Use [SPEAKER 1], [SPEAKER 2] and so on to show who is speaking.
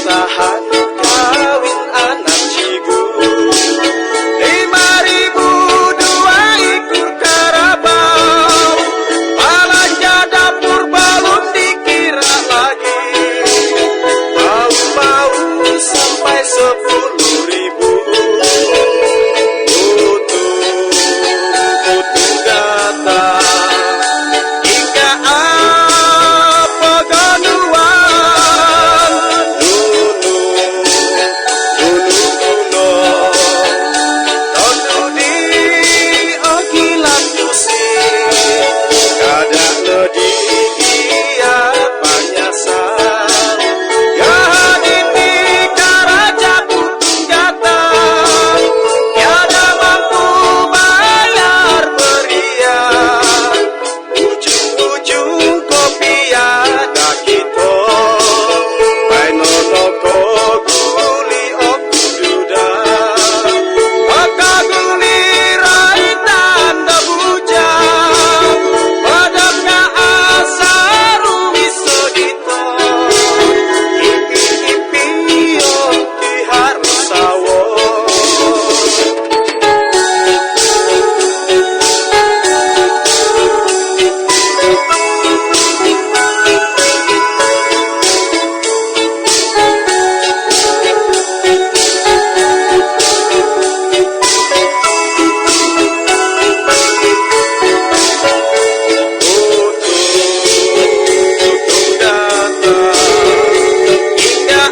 [SPEAKER 1] sahan kawin anak cigu 5.002 ikut karabau belanja dapur belum dikira lagi mau sampai 10.000 butuh datang hingga apa gaduan dulu tondu di okilan pusing kadang di dia panyasar gadi tika raja putih datang tiada mampu bayar berian ujung-ujung kopi ada kita pai nono ko guli oku duda maka guli rai tanda bujang padamnya asaru wisodito ipi-ipi di harus sawon hingga